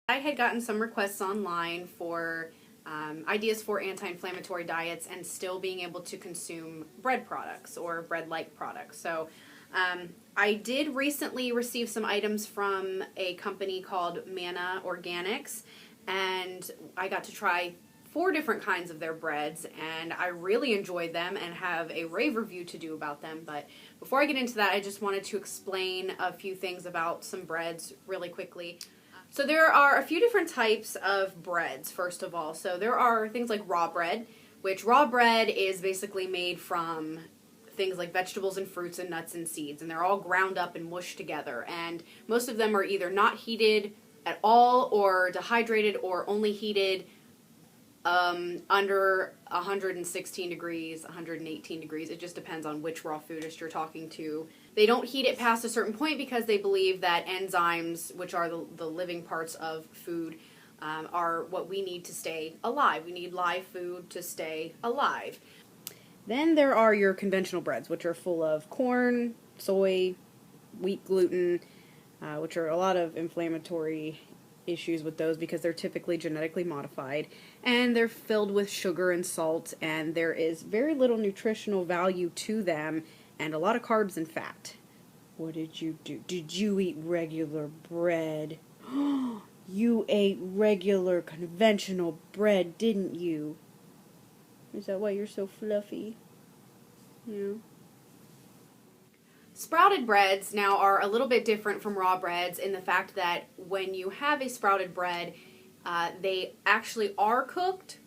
I had gotten some requests online for ideas for anti-inflammatory diets and still being able to consume bread products or bread-like products. So I did recently receive some items from a company called Manna Organics, and I got to try 4 different kinds of their breads, and I really enjoyed them and have a rave review to do about them. But before I get into that, I just wanted to explain a few things about some breads really quickly. So there are a few different types of breads, first of all. So there are things like raw bread, which raw bread is basically made from things like vegetables and fruits and nuts and seeds, and they're all ground up and mushed together. And most of them are either not heated at all or dehydrated or only heated under 116 degrees, 118 degrees. It just depends on which raw foodist you're talking to. They don't heat it past a certain point because they believe that enzymes, which are the living parts of food, are what we need to stay alive. We need live food to stay alive. Then there are your conventional breads, which are full of corn, soy, wheat gluten, which are a lot of inflammatory issues with those because they're typically genetically modified, and they're filled with sugar and salt, and there is very little nutritional value to them and a lot of carbs and fat. What did you do? Did you eat regular bread? You ate regular conventional bread, didn't you? Is that why you're so fluffy? Yeah. Sprouted breads now are a little bit different from raw breads in the fact that when you have a sprouted bread, they actually are cooked,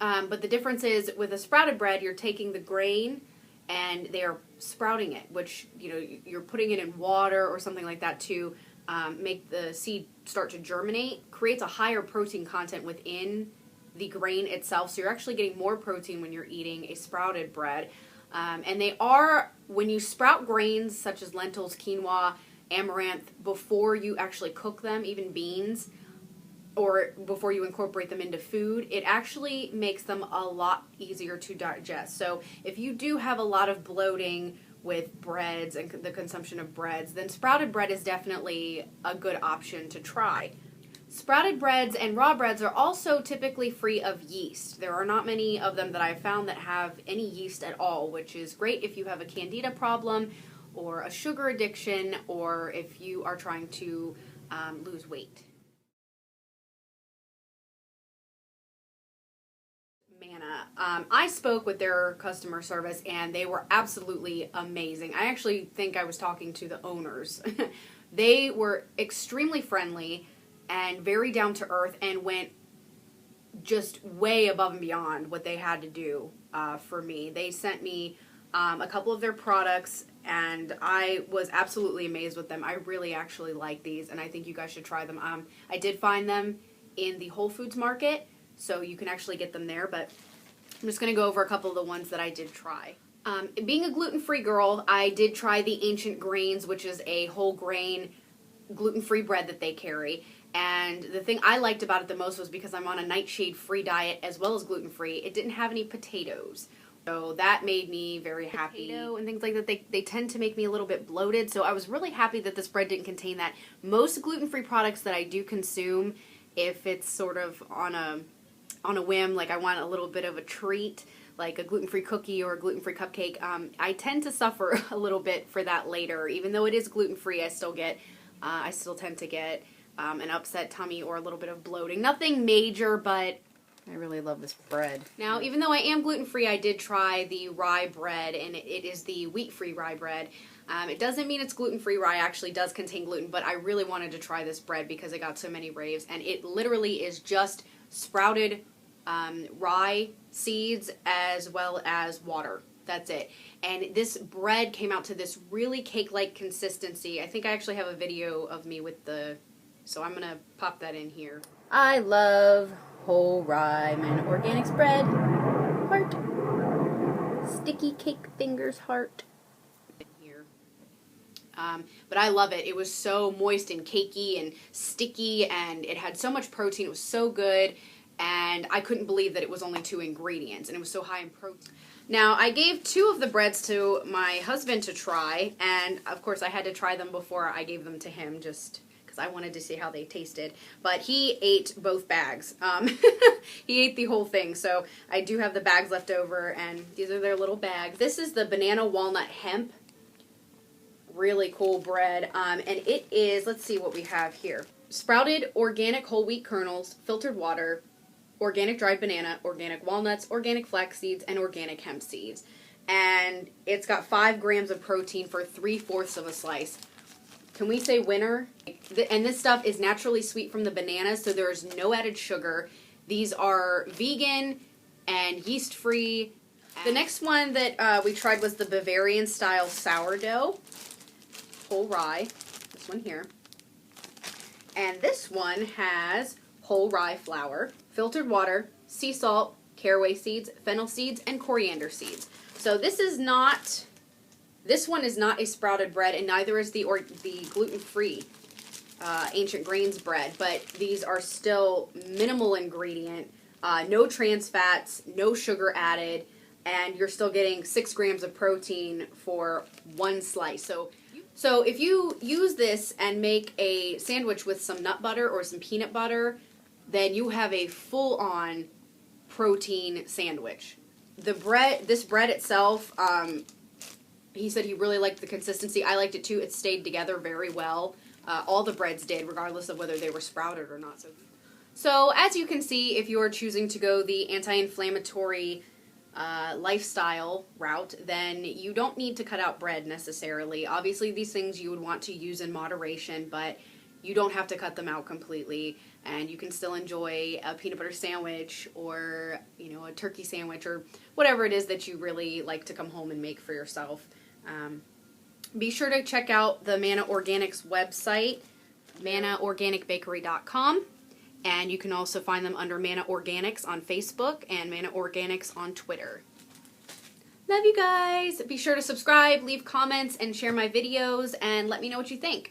but the difference is with a sprouted bread, you're taking the grain and they're sprouting it, which, you know, you're putting it in water or something like that to make the seed start to germinate, creates a higher protein content within the grain itself, so you're actually getting more protein when you're eating a sprouted bread. And they are, when you sprout grains such as lentils, quinoa, amaranth, before you actually cook them, even beans, or before you incorporate them into food, it actually makes them a lot easier to digest. So if you do have a lot of bloating with breads and the consumption of breads, then sprouted bread is definitely a good option to try. Sprouted breads and raw breads are also typically free of yeast. There are not many of them that I've found that have any yeast at all, which is great if you have a candida problem or a sugar addiction or if you are trying to lose weight. Manna. I spoke with their customer service and they were absolutely amazing. I actually think I was talking to the owners. They were extremely friendly and very down to earth and went just way above and beyond what they had to do for me. They sent me a couple of their products and I was absolutely amazed with them. I really actually like these and I think you guys should try them. I did find them in the Whole Foods market, so you can actually get them there, but I'm just going to go over a couple of the ones that I did try. Being a gluten-free girl, I did try the Ancient Grains, which is a whole grain gluten-free bread that they carry. And the thing I liked about it the most was because I'm on a nightshade-free diet as well as gluten-free, it didn't have any potatoes. So that made me very happy. Potato and things like that, they tend to make me a little bit bloated, so I was really happy that this bread didn't contain that. Most gluten-free products that I do consume, if it's sort of on a whim, like I want a little bit of a treat, like a gluten-free cookie or a gluten-free cupcake, I tend to suffer a little bit for that later. Even though it is gluten-free, I still tend to get an upset tummy or a little bit of bloating. Nothing major, but I really love this bread. Now, even though I am gluten-free, I did try the rye bread, and it is the wheat-free rye bread. It doesn't mean it's gluten-free. Rye actually does contain gluten, but I really wanted to try this bread because it got so many raves, and it literally is just sprouted rye seeds as well as water. That's it. And this bread came out to this really cake-like consistency. I think I actually have a video of me with so I'm going to pop that in here. I love whole rye Manna Organics bread. Heart. Sticky cake fingers heart. Here. But I love it. It was so moist and cakey and sticky, and it had so much protein. It was so good, and I couldn't believe that it was only 2 ingredients, and it was so high in protein. Now, I gave 2 of the breads to my husband to try, and of course I had to try them before I gave them to him, just because I wanted to see how they tasted. But he ate both bags. He ate the whole thing. So I do have the bags left over, and these are their little bags. This is the banana walnut hemp. Really cool bread. And it is, let's see what we have here. Sprouted organic whole wheat kernels, filtered water, organic dried banana, organic walnuts, organic flax seeds, and organic hemp seeds. And it's got 5 grams of protein for 3/4 of a slice. Can we say winner? And this stuff is naturally sweet from the bananas, so there's no added sugar. These are vegan and yeast-free. The next one that we tried was the Bavarian style sourdough, whole rye. This one here. And this one has whole rye flour, filtered water, sea salt, caraway seeds, fennel seeds, and coriander seeds. So this one is not a sprouted bread, and neither is the gluten-free Ancient Grains bread, but these are still minimal ingredient, no trans fats, no sugar added, and you're still getting 6 grams of protein for 1 slice. So if you use this and make a sandwich with some nut butter or some peanut butter, then you have a full-on protein sandwich. This bread itself, he said he really liked the consistency. I liked it too. It stayed together very well. All the breads did, regardless of whether they were sprouted or not. So as you can see, if you are choosing to go the anti-inflammatory lifestyle route, then you don't need to cut out bread necessarily. Obviously, these things you would want to use in moderation, but you don't have to cut them out completely, and you can still enjoy a peanut butter sandwich or, a turkey sandwich or whatever it is that you really like to come home and make for yourself. Be sure to check out the Manna Organics website, mannaorganicbakery.com, and you can also find them under Manna Organics on Facebook and Manna Organics on Twitter. Love you guys! Be sure to subscribe, leave comments, and share my videos, and let me know what you think.